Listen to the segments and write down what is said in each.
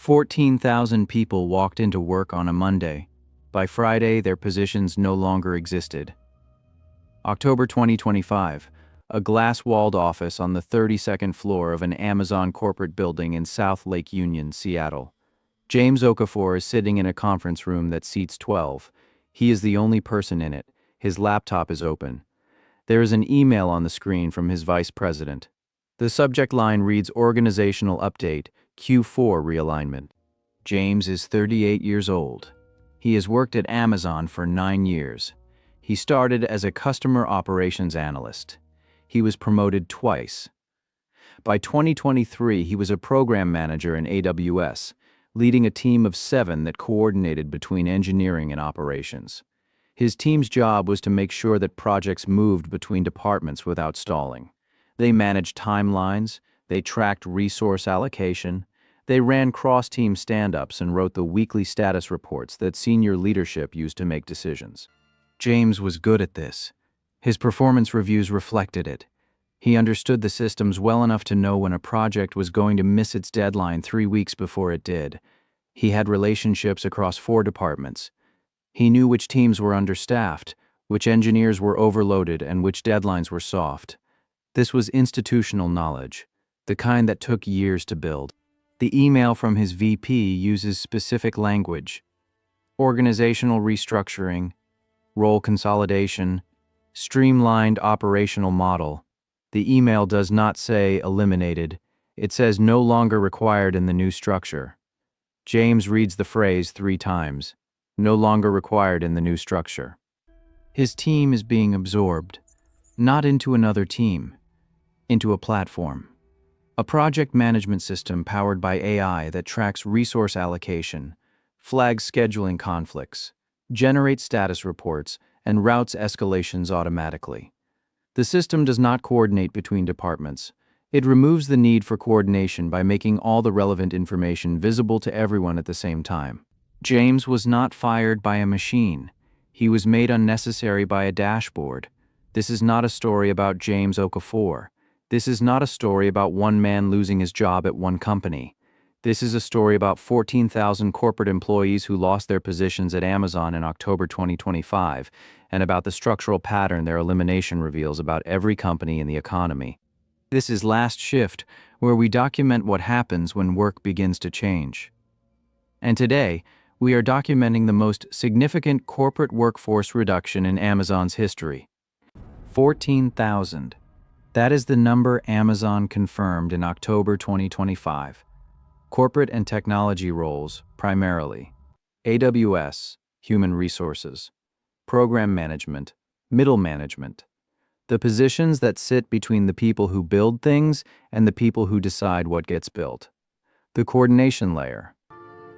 14,000 people walked into work on a Monday. By Friday, their positions no longer existed. October 2025, a glass-walled office on the 32nd floor of an Amazon corporate building in South Lake Union, Seattle. James Okafor is sitting in a conference room that seats 12. He is the only person in it. His laptop is open. There is an email on the screen from his vice president. The subject line reads Organizational Update, Q4 Realignment. James is 38 years old. He has worked at Amazon for 9 years. He started as a customer operations analyst. He was promoted twice. By 2023, he was a program manager in AWS, leading a team of 7 that coordinated between engineering and operations. His team's job was to make sure that projects moved between departments without stalling. They managed timelines, they tracked resource allocation, they ran cross-team stand-ups and wrote the weekly status reports that senior leadership used to make decisions. James was good at this. His performance reviews reflected it. He understood the systems well enough to know when a project was going to miss its deadline 3 weeks before it did. He had relationships across 4 departments. He knew which teams were understaffed, which engineers were overloaded, and which deadlines were soft. This was institutional knowledge, the kind that took years to build. The email from his VP uses specific language: organizational restructuring, role consolidation, streamlined operational model. The email does not say eliminated. It says no longer required in the new structure. James reads the phrase 3 times. No longer required in the new structure. His team is being absorbed, not into another team, into a platform. A project management system powered by AI that tracks resource allocation, flags scheduling conflicts, generates status reports, and routes escalations automatically. The system does not coordinate between departments. It removes the need for coordination by making all the relevant information visible to everyone at the same time. James was not fired by a machine. He was made unnecessary by a dashboard. This is not a story about James Okafor. This is not a story about one man losing his job at one company. This is a story about 14,000 corporate employees who lost their positions at Amazon in October 2025, and about the structural pattern their elimination reveals about every company in the economy. This is Last Shift, where we document what happens when work begins to change. And today, we are documenting the most significant corporate workforce reduction in Amazon's history. 14,000. That is the number Amazon confirmed in October 2025. Corporate and technology roles, primarily. AWS, human resources. Program management, middle management. The positions that sit between the people who build things and the people who decide what gets built. The coordination layer.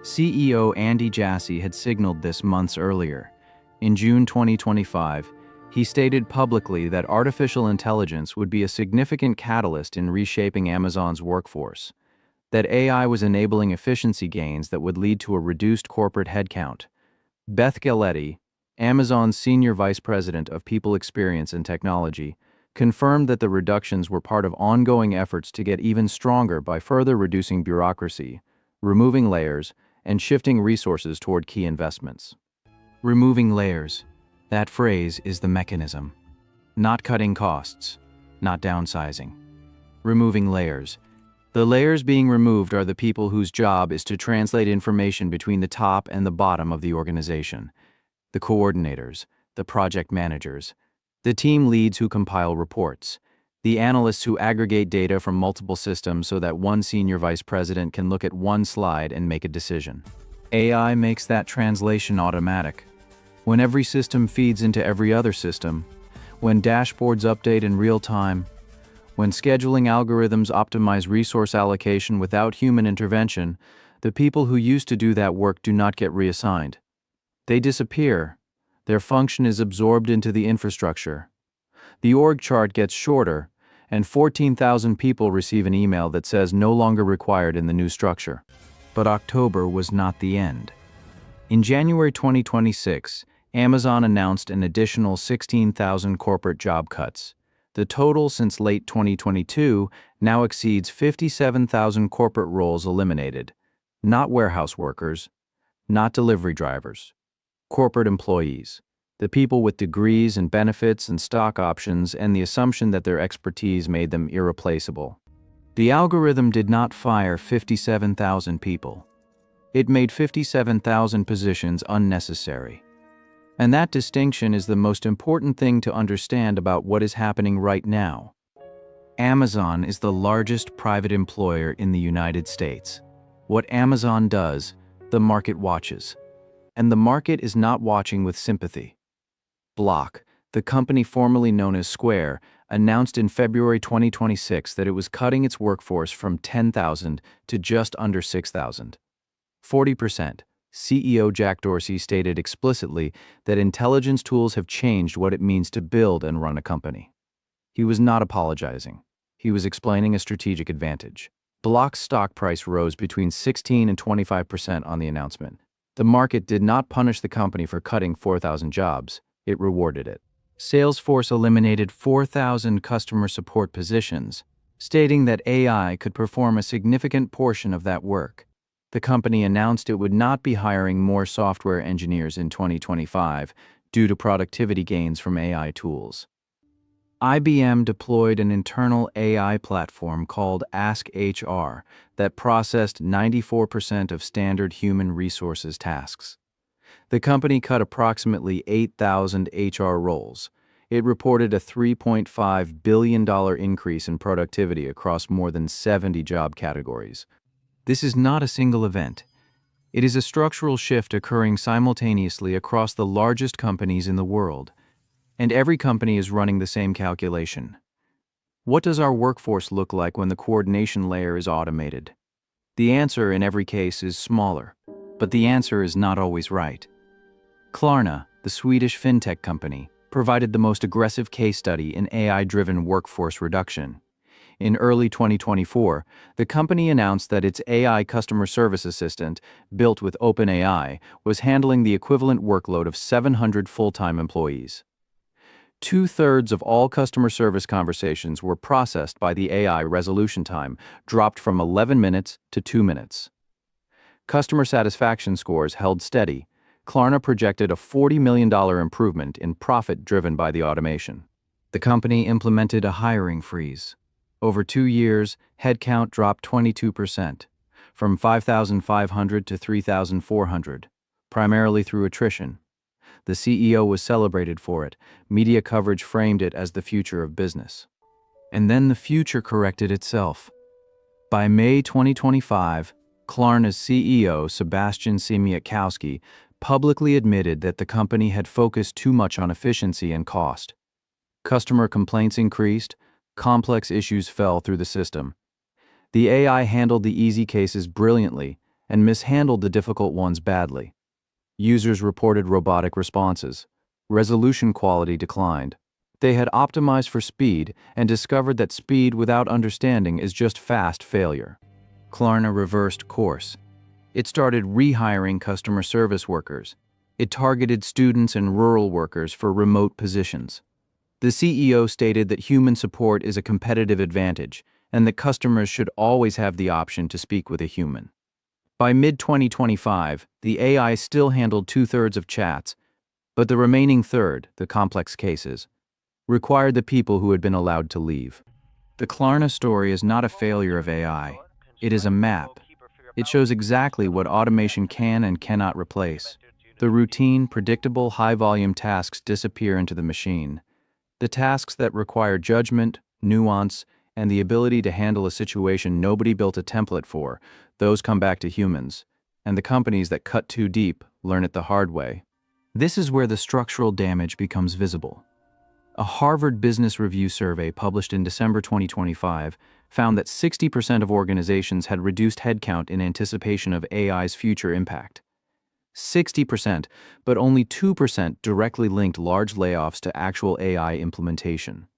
CEO Andy Jassy had signaled this months earlier. In June 2025, he stated publicly that artificial intelligence would be a significant catalyst in reshaping Amazon's workforce, that AI was enabling efficiency gains that would lead to a reduced corporate headcount. Beth Galetti, Amazon's Senior Vice President of People Experience and Technology, confirmed that the reductions were part of ongoing efforts to get even stronger by further reducing bureaucracy, removing layers, and shifting resources toward key investments. Removing layers. That phrase is the mechanism. Not cutting costs, not downsizing. Removing layers. The layers being removed are the people whose job is to translate information between the top and the bottom of the organization. The coordinators, the project managers, the team leads who compile reports, the analysts who aggregate data from multiple systems so that one senior vice president can look at one slide and make a decision. AI makes that translation automatic. When every system feeds into every other system, when dashboards update in real time, when scheduling algorithms optimize resource allocation without human intervention, the people who used to do that work do not get reassigned. They disappear. Their function is absorbed into the infrastructure. The org chart gets shorter, and 14,000 people receive an email that says no longer required in the new structure. But October was not the end. In January 2026, Amazon announced an additional 16,000 corporate job cuts. The total since late 2022 now exceeds 57,000 corporate roles eliminated. Not warehouse workers, not delivery drivers, corporate employees, the people with degrees and benefits and stock options and the assumption that their expertise made them irreplaceable. The algorithm did not fire 57,000 people. It made 57,000 positions unnecessary. And that distinction is the most important thing to understand about what is happening right now. Amazon is the largest private employer in the United States. What Amazon does, the market watches. And the market is not watching with sympathy. Block, the company formerly known as Square, announced in February 2026 that it was cutting its workforce from 10,000 to just under 6,000. 40%. CEO Jack Dorsey stated explicitly that intelligence tools have changed what it means to build and run a company. He was not apologizing. He was explaining a strategic advantage. Block's stock price rose between 16 and 25% on the announcement. The market did not punish the company for cutting 4,000 jobs. It rewarded it. Salesforce eliminated 4,000 customer support positions, stating that AI could perform a significant portion of that work. The company announced it would not be hiring more software engineers in 2025 due to productivity gains from AI tools. IBM deployed an internal AI platform called AskHR that processed 94% of standard human resources tasks. The company cut approximately 8,000 HR roles. It reported a $3.5 billion increase in productivity across more than 70 job categories. This is not a single event. It is a structural shift occurring simultaneously across the largest companies in the world. And every company is running the same calculation. What does our workforce look like when the coordination layer is automated? The answer in every case is smaller, but the answer is not always right. Klarna, the Swedish fintech company, provided the most aggressive case study in AI-driven workforce reduction. In early 2024, the company announced that its AI customer service assistant, built with OpenAI, was handling the equivalent workload of 700 full-time employees. 2/3 of all customer service conversations were processed by the AI. Resolution time dropped from 11 minutes to 2 minutes. Customer satisfaction scores held steady. Klarna projected a $40 million improvement in profit driven by the automation. The company implemented a hiring freeze. Over 2 years, headcount dropped 22%, from 5,500 to 3,400, primarily through attrition. The CEO was celebrated for it. Media coverage framed it as the future of business. And then the future corrected itself. By May 2025, Klarna's CEO, Sebastian Siemiatkowski, publicly admitted that the company had focused too much on efficiency and cost. Customer complaints increased, complex issues fell through the system. The AI handled the easy cases brilliantly and mishandled the difficult ones badly. Users reported robotic responses. Resolution quality declined. They had optimized for speed and discovered that speed without understanding is just fast failure. Klarna reversed course. It started rehiring customer service workers. It targeted students and rural workers for remote positions. The CEO stated that human support is a competitive advantage and that customers should always have the option to speak with a human. By mid-2025, the AI still handled 2/3 of chats, but the remaining third, the complex cases, required the people who had been allowed to leave. The Klarna story is not a failure of AI. It is a map. It shows exactly what automation can and cannot replace. The routine, predictable, high-volume tasks disappear into the machine. The tasks that require judgment, nuance, and the ability to handle a situation nobody built a template for, those come back to humans. And the companies that cut too deep learn it the hard way. This is where the structural damage becomes visible. A Harvard Business Review survey published in December 2025 found that 60% of organizations had reduced headcount in anticipation of AI's future impact. 60%, but only 2% directly linked large layoffs to actual AI implementation.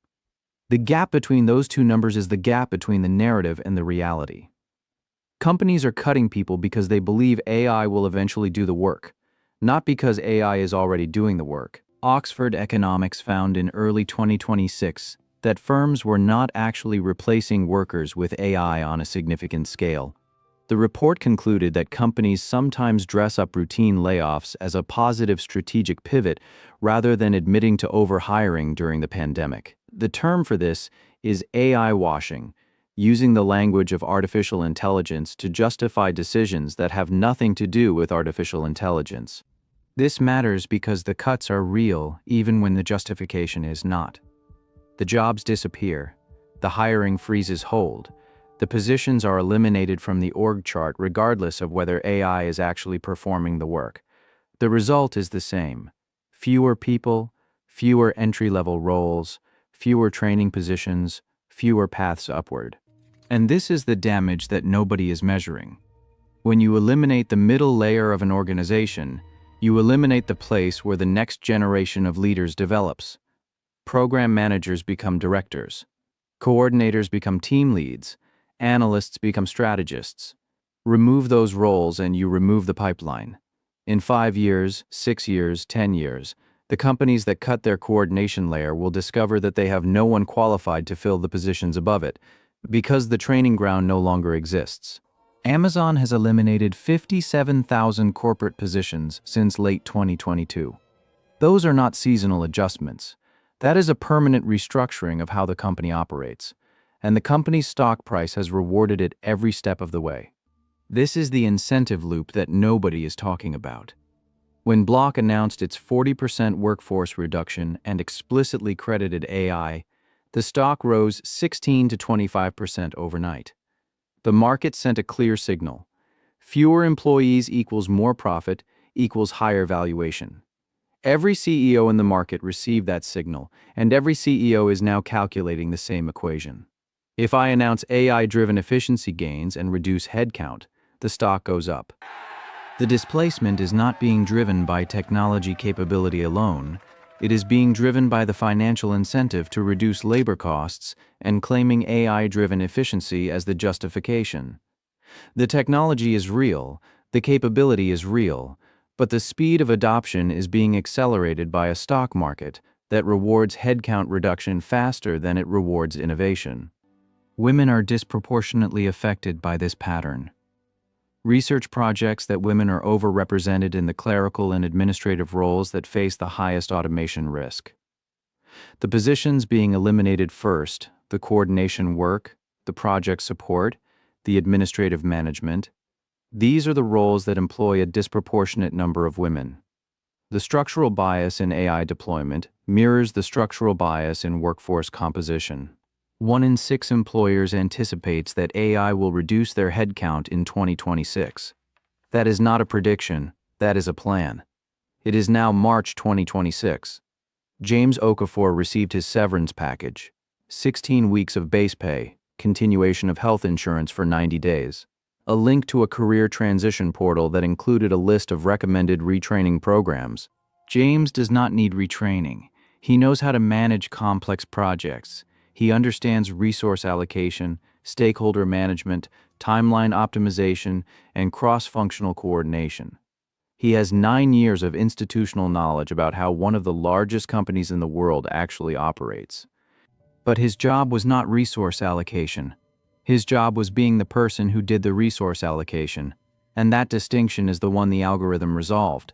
The gap between those two numbers is the gap between the narrative and the reality. Companies are cutting people because they believe AI will eventually do the work, not because AI is already doing the work. Oxford Economics found in early 2026 that firms were not actually replacing workers with AI on a significant scale. The report concluded that companies sometimes dress up routine layoffs as a positive strategic pivot rather than admitting to overhiring during the pandemic. The term for this is AI washing, using the language of artificial intelligence to justify decisions that have nothing to do with artificial intelligence. This matters because the cuts are real even when the justification is not. The jobs disappear, the hiring freezes hold, the positions are eliminated from the org chart regardless of whether AI is actually performing the work. The result is the same: fewer people, fewer entry-level roles, fewer training positions, fewer paths upward. And this is the damage that nobody is measuring. When you eliminate the middle layer of an organization, you eliminate the place where the next generation of leaders develops. Program managers become directors. Coordinators become team leads. Analysts become strategists. Remove those roles and you remove the pipeline. In 5 years, 6 years, 10 years, the companies that cut their coordination layer will discover that they have no one qualified to fill the positions above it, because the training ground no longer exists. Amazon has eliminated 57,000 corporate positions since late 2022. Those are not seasonal adjustments. That is a permanent restructuring of how the company operates, and the company's stock price has rewarded it every step of the way. This is the incentive loop that nobody is talking about. When Block announced its 40% workforce reduction and explicitly credited AI, the stock rose 16 to 25% overnight. The market sent a clear signal. Fewer employees equals more profit equals higher valuation. Every CEO in the market received that signal, and every CEO is now calculating the same equation. If I announce AI-driven efficiency gains and reduce headcount, the stock goes up. The displacement is not being driven by technology capability alone. It is being driven by the financial incentive to reduce labor costs and claiming AI-driven efficiency as the justification. The technology is real, the capability is real, but the speed of adoption is being accelerated by a stock market that rewards headcount reduction faster than it rewards innovation. Women are disproportionately affected by this pattern. Research projects that women are overrepresented in the clerical and administrative roles that face the highest automation risk. The positions being eliminated first, the coordination work, the project support, the administrative management, these are the roles that employ a disproportionate number of women. The structural bias in AI deployment mirrors the structural bias in workforce composition. 1 in 6 employers anticipates that AI will reduce their headcount in 2026. That is not a prediction, that is a plan. It is now March 2026. James Okafor received his severance package: 16 weeks of base pay, continuation of health insurance for 90 days, a link to a career transition portal that included a list of recommended retraining programs. James does not need retraining. He knows how to manage complex projects. He understands resource allocation, stakeholder management, timeline optimization, and cross-functional coordination. He has 9 years of institutional knowledge about how one of the largest companies in the world actually operates. But his job was not resource allocation. His job was being the person who did the resource allocation, and that distinction is the one the algorithm resolved.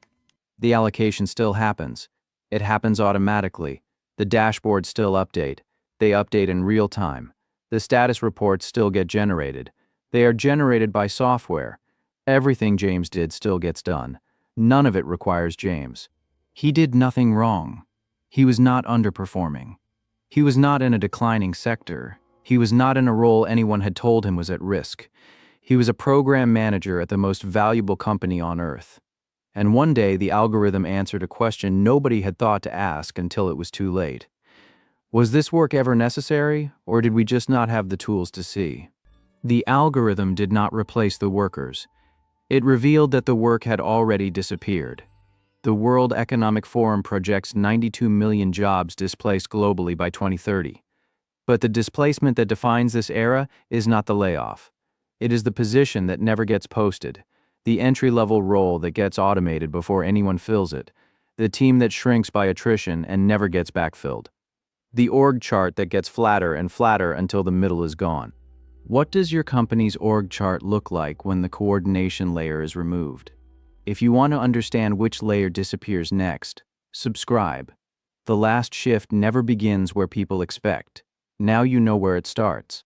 The allocation still happens. It happens automatically. The dashboards still update. They update in real time. The status reports still get generated. They are generated by software. Everything James did still gets done. None of it requires James. He did nothing wrong. He was not underperforming. He was not in a declining sector. He was not in a role anyone had told him was at risk. He was a program manager at the most valuable company on earth. And one day the algorithm answered a question nobody had thought to ask until it was too late. Was this work ever necessary, or did we just not have the tools to see? The algorithm did not replace the workers. It revealed that the work had already disappeared. The World Economic Forum projects 92 million jobs displaced globally by 2030. But the displacement that defines this era is not the layoff. It is the position that never gets posted, the entry-level role that gets automated before anyone fills it, the team that shrinks by attrition and never gets backfilled, the org chart that gets flatter and flatter until the middle is gone. What does your company's org chart look like when the coordination layer is removed? If you want to understand which layer disappears next, subscribe. The last shift never begins where people expect. Now you know where it starts.